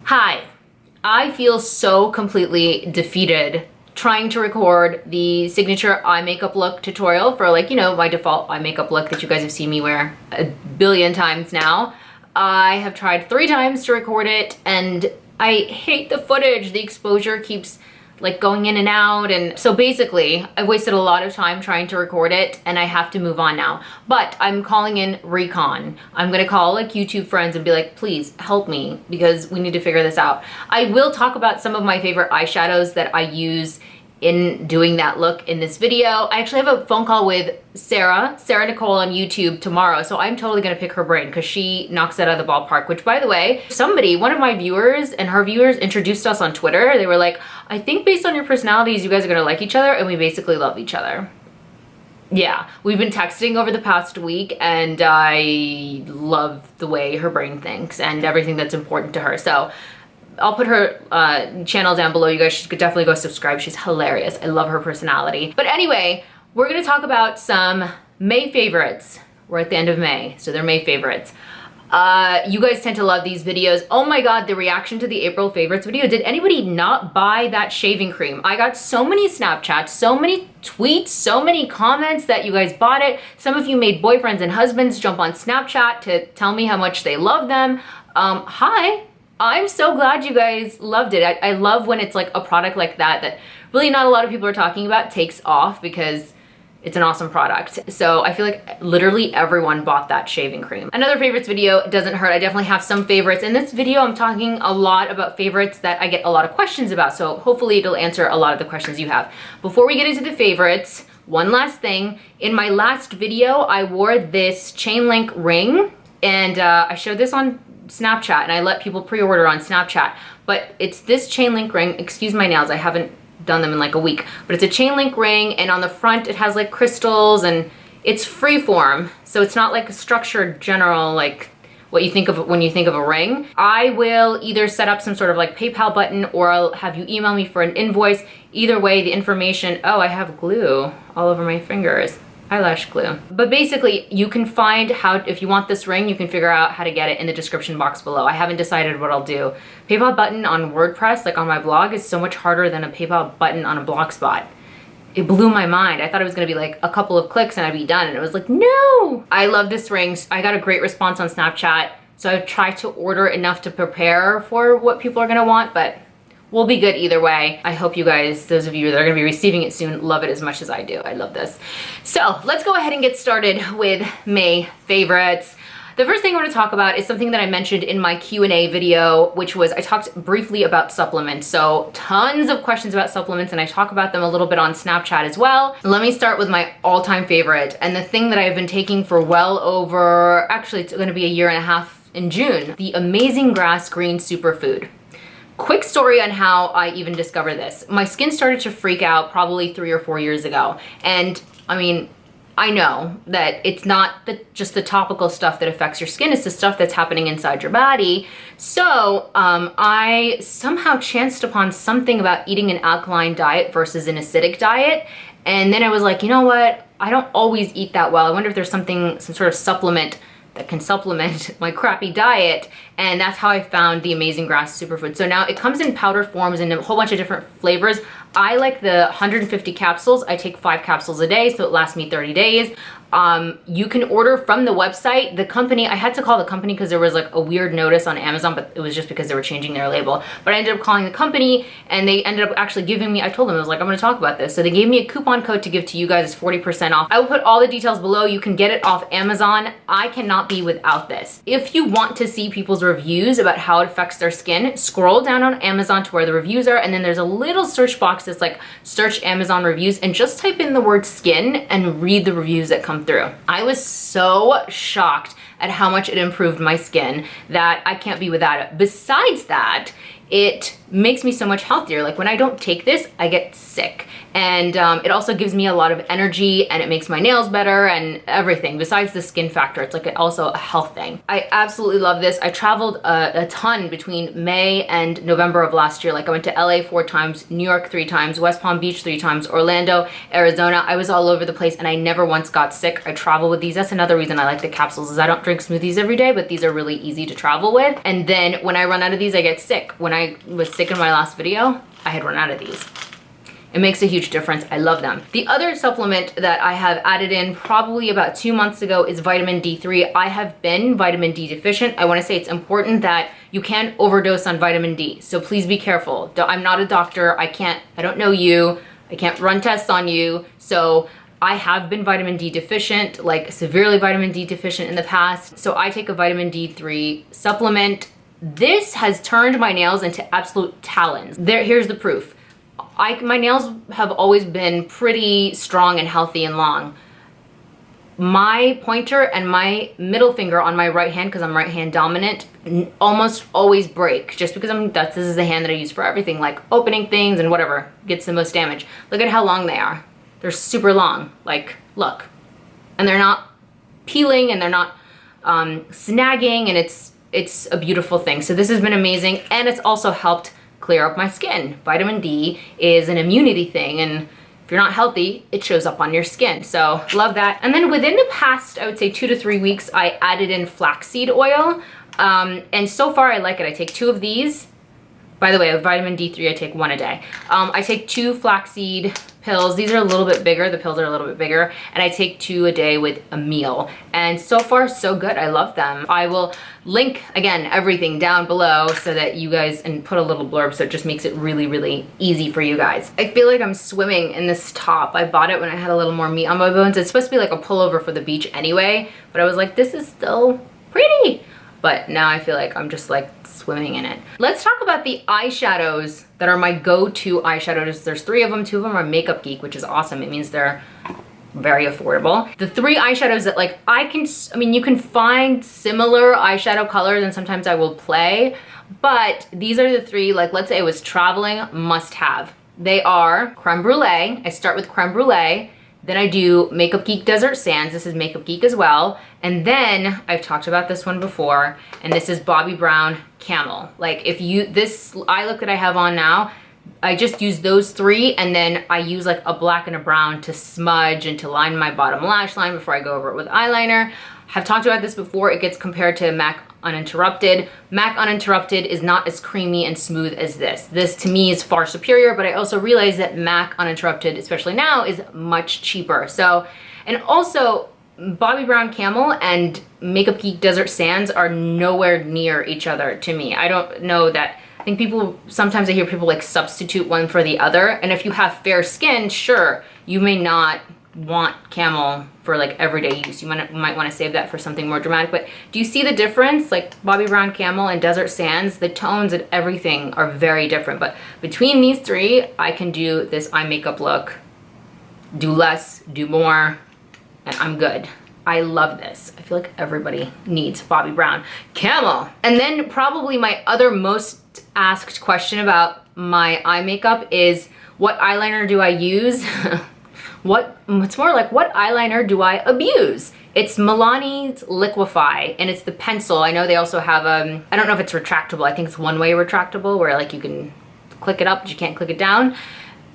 Hi, I feel so completely defeated trying to record the signature eye makeup look tutorial for, like, you know, my default eye makeup look that you guys have seen me wear a billion times now. I have tried 3 times to record it and I hate the footage. The exposure keeps like going in and out, and so basically I've wasted a lot of time trying to record it and I have to move on now. But I'm calling in recon. I'm gonna call like YouTube friends and be like, please help me because we need to figure this out. I will talk about some of my favorite eyeshadows that I use in doing that look in this video. I actually have a phone call with Sarah Nicole on YouTube tomorrow, so I'm totally gonna pick her brain because she knocks it out of the ballpark, which, by the way, one of my viewers and her viewers introduced us on Twitter. They were like, I think based on your personalities, you guys are gonna like each other, and we basically love each other. Yeah, we've been texting over the past week and I love the way her brain thinks and everything that's important to her. So I'll put her channel down below. You guys should definitely go subscribe. She's hilarious. I love her personality. But anyway, we're gonna talk about some May favorites. We're at the end of May, so they're May favorites. You guys tend to love these videos. Oh my God, the reaction to the April favorites video. Did anybody not buy that shaving cream? I got so many Snapchats, so many tweets, so many comments that you guys bought it. Some of you made boyfriends and husbands jump on Snapchat to tell me how much they love them. Hi. I'm so glad you guys loved it. I love when it's like a product like that really not a lot of people are talking about takes off because it's an awesome product. So I feel like literally everyone bought that shaving cream. Another favorites video doesn't hurt. I definitely have some favorites. In this video, I'm talking a lot about favorites that I get a lot of questions about. So hopefully it'll answer a lot of the questions you have. Before we get into the favorites, one last thing. In my last video, I wore this chain link ring and I showed this on Snapchat and I let people pre-order on Snapchat, but it's this chain link ring. Excuse my nails, I haven't done them in like a week, but it's a chain link ring and on the front it has like crystals and it's freeform, so it's not like a structured general like what you think of when you think of a ring. I will either set up some sort of like PayPal button or I'll have you email me for an invoice. Either way, the information, oh, I have glue all over my fingers. Eyelash glue. But basically, you can find how, if you want this ring, you can figure out how to get it in the description box below. I haven't decided what I'll do. PayPal button on WordPress, like on my blog, is so much harder than a PayPal button on a Blogspot. It blew my mind. I thought it was gonna be like a couple of clicks and I'd be done, and it was like, no! I love this ring. I got a great response on Snapchat, so I've tried to order enough to prepare for what people are gonna want, but we'll be good either way. I hope you guys, those of you that are gonna be receiving it soon, love it as much as I do. I love this. So let's go ahead and get started with May favorites. The first thing I want to talk about is something that I mentioned in my Q&A video, which was I talked briefly about supplements. So tons of questions about supplements and I talk about them a little bit on Snapchat as well. Let me start with my all-time favorite and the thing that I've been taking for well over, actually it's gonna be a year and a half in June, the Amazing Grass Green Superfood. Quick story on how I even discovered this. My skin started to freak out probably 3 or 4 years ago. And I mean, I know that it's not just the topical stuff that affects your skin, it's the stuff that's happening inside your body. So I somehow chanced upon something about eating an alkaline diet versus an acidic diet. And then I was like, you know what? I don't always eat that well. I wonder if there's some sort of supplement that can supplement my crappy diet, and that's how I found the Amazing Grass Superfood. So now it comes in powder forms and a whole bunch of different flavors. I like the 150 capsules. I take 5 capsules a day, so it lasts me 30 days. You can order from the website. The company, I had to call the company because there was like a weird notice on Amazon, but it was just because they were changing their label. But I ended up calling the company and they ended up actually giving me, I told them, I was like, I'm gonna talk about this. So they gave me a coupon code to give to you guys, 40% off. I will put all the details below. You can get it off Amazon. I cannot be without this. If you want to see people's reviews about how it affects their skin, scroll down on Amazon to where the reviews are, and then there's a little search box that's like search Amazon reviews and just type in the word skin and read the reviews that come through. I was so shocked at how much it improved my skin that I can't be without it. Besides that, it makes me so much healthier. Like when I don't take this, I get sick. And it also gives me a lot of energy, and it makes my nails better and everything. Besides the skin factor, it's like also a health thing. I absolutely love this. I traveled a ton between May and November of last year. Like I went to LA 4 times, New York 3 times, West Palm Beach 3 times, Orlando, Arizona. I was all over the place and I never once got sick. I travel with these. That's another reason I like the capsules, is I don't drink smoothies every day, but these are really easy to travel with. And then when I run out of these, I get sick. When I was sick in my last video, I had run out of these. It makes a huge difference. I love them. The other supplement that I have added in probably about 2 months ago is vitamin D3. I have been vitamin D deficient. I want to say it's important that you can't overdose on vitamin D. So please be careful. I'm not a doctor. I don't know you. I can't run tests on you. So I have been vitamin D deficient, like severely vitamin D deficient in the past. So I take a vitamin D3 supplement. This has turned my nails into absolute talons. Here's the proof. My nails have always been pretty strong and healthy and long. My pointer and my middle finger on my right hand, because I'm right hand dominant, almost always break, just because this is the hand that I use for everything, like opening things and whatever gets the most damage. Look at how long they are. They're super long, like, look. And they're not peeling and they're not snagging, and it's a beautiful thing. So this has been amazing, and it's also helped clear up my skin. Vitamin D is an immunity thing, and if you're not healthy, it shows up on your skin. So love that. And then within the past, I would say 2 to 3 weeks, I added in flaxseed oil. And so far I like it. I take 2 of these. By the way, with vitamin D3, I take 1 a day. I take 2 flaxseed pills. These are a little bit bigger. The pills are a little bit bigger. And I take 2 a day with a meal. And so far, so good. I love them. I will link, again, everything down below so that you guys, and put a little blurb so it just makes it really, really easy for you guys. I feel like I'm swimming in this top. I bought it when I had a little more meat on my bones. It's supposed to be like a pullover for the beach anyway. But I was like, this is still pretty. But now I feel like I'm just like swimming in it. Let's talk about the eyeshadows that are my go-to eyeshadows. There's 3 of them. 2 of them are Makeup Geek, which is awesome. It means they're very affordable. The 3 eyeshadows that like you can find similar eyeshadow colors, and sometimes I will play, but these are the 3, like let's say I was traveling, must have. They are Creme Brulee. I start with Creme Brulee. Then I do Makeup Geek Desert Sands. This is Makeup Geek as well. And then I've talked about this one before, and this is Bobbi Brown Camel. Like this eye look that I have on now, I just use those 3, and then I use like a black and a brown to smudge and to line my bottom lash line before I go over it with eyeliner. I've talked about this before. It gets compared to MAC Uninterrupted. MAC Uninterrupted is not as creamy and smooth as this. This to me is far superior, but I also realize that MAC Uninterrupted, especially now, is much cheaper. So, and also Bobbi Brown Camel and Makeup Geek Desert Sands are nowhere near each other to me. I don't know that, I think sometimes I hear people like substitute one for the other. And if you have fair skin, sure, you may not want Camel for like everyday use. You might want to save that for something more dramatic. But do you see the difference? Like Bobbi Brown Camel and Desert Sands, the tones and everything are very different. But between these 3, I can do this eye makeup look, do less, do more, and I'm good. I love this. I feel like everybody needs Bobbi Brown Camel. And then probably my other most asked question about my eye makeup is, what eyeliner do I use? It's more like, what eyeliner do I abuse? It's Milani's Liquify, and it's the pencil. I know they also have, I don't know if it's retractable. I think it's one-way retractable, where like you can click it up, but you can't click it down.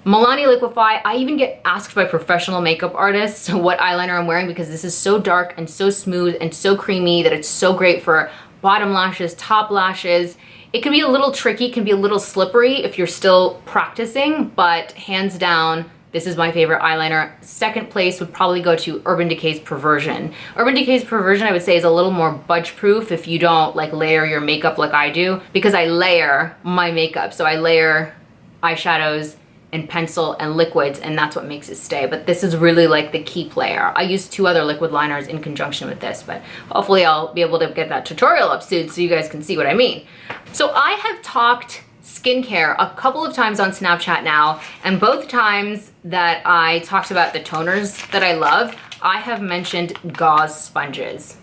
Milani Liquify, I even get asked by professional makeup artists what eyeliner I'm wearing, because this is so dark and so smooth and so creamy that it's so great for bottom lashes, top lashes. It can be a little tricky, can be a little slippery if you're still practicing, but hands down, this is my favorite eyeliner. Second place would probably go to Urban Decay's Perversion. Urban Decay's Perversion, I would say, is a little more budge proof if you don't like layer your makeup like I do, because I layer my makeup. So I layer eyeshadows and pencil and liquids, and that's what makes it stay. But this is really like the key player. I use 2 other liquid liners in conjunction with this, but hopefully I'll be able to get that tutorial up soon so you guys can see what I mean. So I have talked skincare a couple of times on Snapchat now, and both times that I talked about the toners that I love, I have mentioned Gauze Sponges.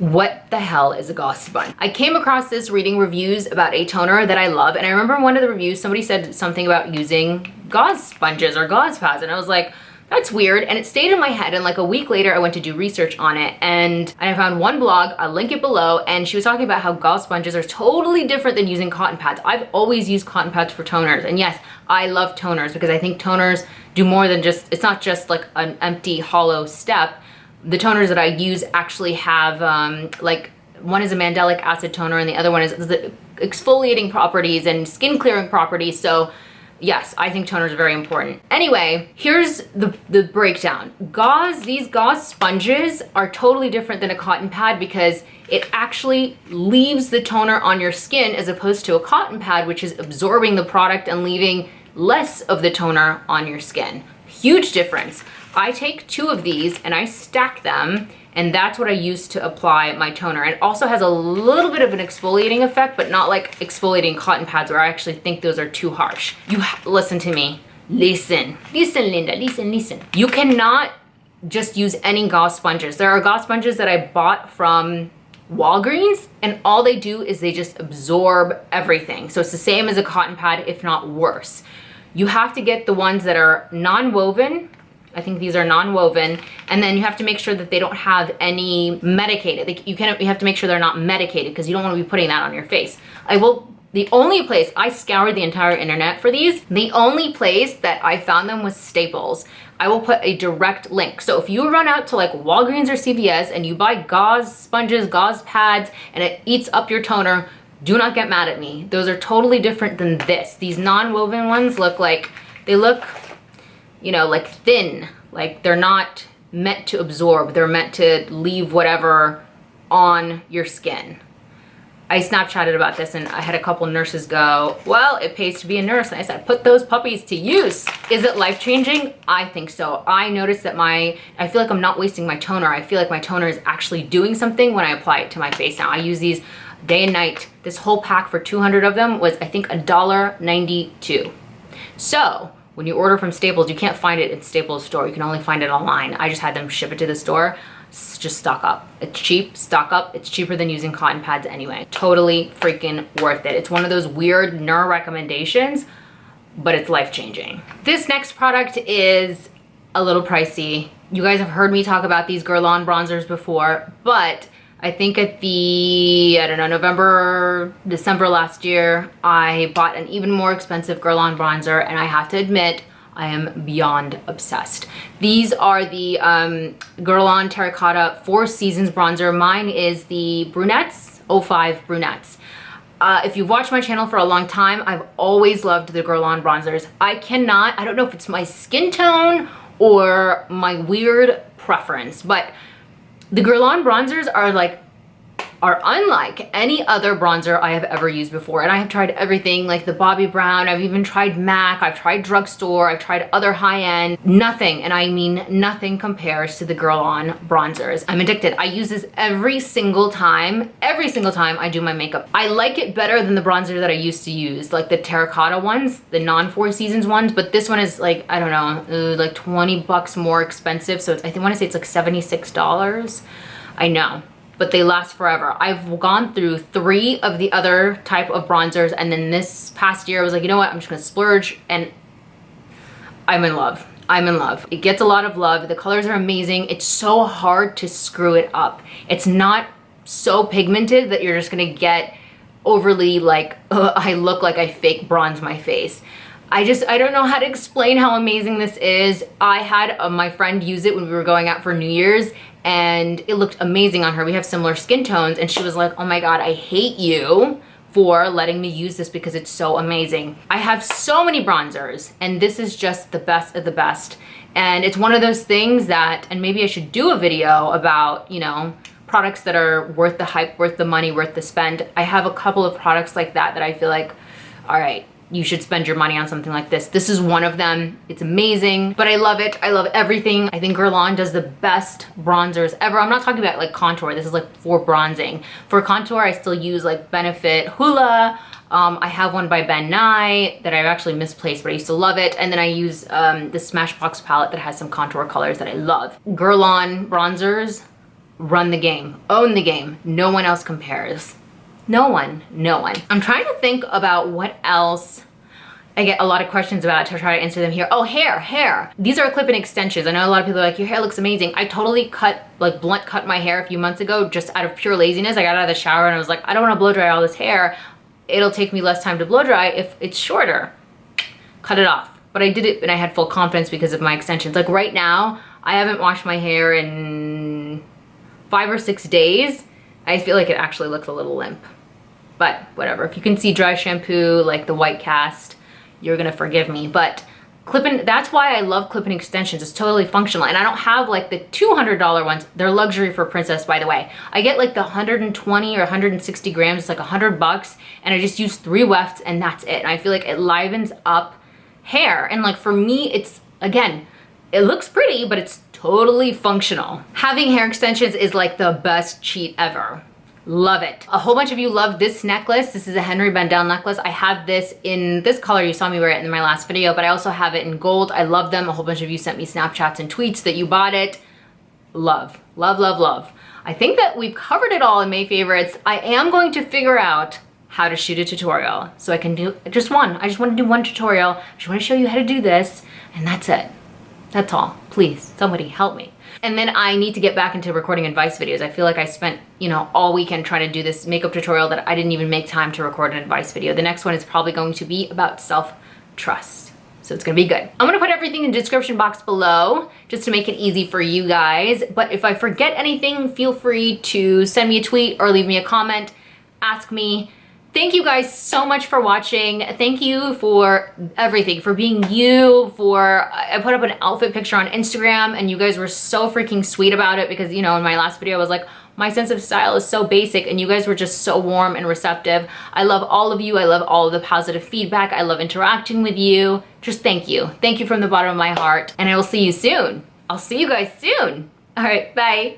What the hell is a gauze sponge? I came across this reading reviews about a toner that I love, and I remember in one of the reviews somebody said something about using gauze sponges or gauze pads, and I was like, that's weird, and it stayed in my head, and like a week later I went to do research on it, and I found one blog, I'll link it below, and she was talking about how gauze sponges are totally different than using cotton pads. I've always used cotton pads for toners, and yes, I love toners because I think toners do more than just, it's not just like an empty hollow step. The toners that I use actually have, like, one is a mandelic acid toner and the other one is the exfoliating properties and skin clearing properties, so yes, I think toners are very important. Anyway, here's the breakdown. These gauze sponges are totally different than a cotton pad because it actually leaves the toner on your skin as opposed to a cotton pad, which is absorbing the product and leaving less of the toner on your skin. Huge difference. I take 2 of these and I stack them, and that's what I use to apply my toner. It also has a little bit of an exfoliating effect, but not like exfoliating cotton pads where I actually think those are too harsh. Listen to me. Listen, Linda, listen. You cannot just use any gauze sponges. There are gauze sponges that I bought from Walgreens, and all they do is they just absorb everything. So it's the same as a cotton pad, if not worse. You have to get the ones that are non-woven. I think these are non-woven, and then you have to make sure that they don't have any medicated. You have to make sure they're not medicated because you don't want to be putting that on your face. The only place, I scoured the entire internet for these, the only place that I found them was Staples. I will put a direct link. So if you run out to like Walgreens or CVS and you buy gauze sponges, gauze pads, and it eats up your toner, do not get mad at me. Those are totally different than this. These non-woven ones look like, they look, you know, like thin, like they're not meant to absorb. They're meant to leave whatever on your skin. I Snapchatted about this and I had a couple nurses go, well, it pays to be a nurse. And I said, put those puppies to use. Is it life-changing? I think so. I noticed that I feel like I'm not wasting my toner. I feel like my toner is actually doing something when I apply it to my face now. I use these day and night. This whole pack for 200 of them was, I think, $1.92. So when you order from Staples, you can't find it in Staples store. You can only find it online. I just had them ship it to the store. Just stock up. It's cheap, stock up. It's cheaper than using cotton pads anyway. Totally freaking worth it. It's one of those weird nerd recommendations, but it's life-changing. This next product is a little pricey. You guys have heard me talk about these Guerlain bronzers before, but I think at the, I don't know, November, December last year, I bought an even more expensive Guerlain bronzer, and I have to admit, I am beyond obsessed. These are the Guerlain Terracotta 4 Seasons bronzer. Mine is the Brunettes, 05 Brunettes. If you've watched my channel for a long time, I've always loved the Guerlain bronzers. I don't know if it's my skin tone or my weird preference, but the Guerlain bronzers are unlike any other bronzer I have ever used before. And I have tried everything, like the Bobbi Brown, I've even tried MAC, I've tried drugstore, I've tried other high-end. Nothing, and I mean nothing, compares to the Guerlain bronzers. I'm addicted. I use this every single time I do my makeup. I like it better than the bronzer that I used to use, like the Terracotta ones, the non-4 Seasons ones, but this one is like, I don't know, like 20 bucks more expensive. So I want to say it's like $76. I know, but they last forever. I've gone through 3 of the other type of bronzers, and then this past year I was like, you know what, I'm just gonna splurge, and I'm in love. I'm in love. It gets a lot of love. The colors are amazing. It's so hard to screw it up. It's not so pigmented that you're just gonna get overly like, I look like I fake bronze my face. I don't know how to explain how amazing this is. I had my friend use it when we were going out for New Year's, and it looked amazing on her. We have similar skin tones, and she was like, oh my God, I hate you for letting me use this because it's so amazing. I have so many bronzers, and this is just the best of the best. And it's one of those things that, and maybe I should do a video about, you know, products that are worth the hype, worth the money, worth the spend. I have a couple of products like that I feel like, all right, you should spend your money on something like this. This is one of them. It's amazing, but I love it. I love everything. I think Guerlain does the best bronzers ever. I'm not talking about like contour. This is like for bronzing. For contour, I still use like Benefit Hoola. I have one by Ben Nye that I've actually misplaced, but I used to love it. And then I use the Smashbox palette that has some contour colors that I love. Guerlain bronzers run the game, own the game. No one else compares. No one. I'm trying to think about what else I get a lot of questions about to try to answer them here. Oh, hair. These are clip-in extensions. I know a lot of people are like, your hair looks amazing. I totally blunt cut my hair a few months ago just out of pure laziness. I got out of the shower and I was like, I don't want to blow dry all this hair. It'll take me less time to blow dry if it's shorter. Cut it off. But I did it and I had full confidence because of my extensions. Like right now, I haven't washed my hair in 5 or 6 days. I feel like it actually looks a little limp. But whatever. If you can see dry shampoo, like the white cast, you're gonna forgive me. But clip-in, that's why I love clip-in extensions. It's totally functional. And I don't have like the $200 ones. They're luxury for princess, by the way. I get like the 120 or 160 grams. It's like $100 and I just use 3 wefts and that's it. And I feel like it livens up hair. And like for me, it's, again, it looks pretty, but it's totally functional. Having hair extensions is like the best cheat ever. Love it. A whole bunch of you love this necklace. This is a Henri Bendel necklace. I have this in this color. You saw me wear it in my last video, but I also have it in gold. I love them. A whole bunch of you sent me Snapchats and tweets that you bought it. Love. I think that we've covered it all in May favorites. I am going to figure out how to shoot a tutorial so I can do just one. I just want to do one tutorial. I just want to show you how to do this and that's it. That's all. Please, somebody help me. And then I need to get back into recording advice videos. I feel like I spent, all weekend trying to do this makeup tutorial that I didn't even make time to record an advice video. The next one is probably going to be about self-trust. So it's gonna be good. I'm gonna put everything in the description box below just to make it easy for you guys. But if I forget anything, feel free to send me a tweet or leave me a comment, ask me. Thank you guys so much for watching. Thank you for everything, for being you, I put up an outfit picture on Instagram and you guys were so freaking sweet about it because, in my last video I was like, my sense of style is so basic and you guys were just so warm and receptive. I love all of you. I love all of the positive feedback. I love interacting with you. Just thank you. Thank you from the bottom of my heart and I will see you soon. I'll see you guys soon. All right, bye.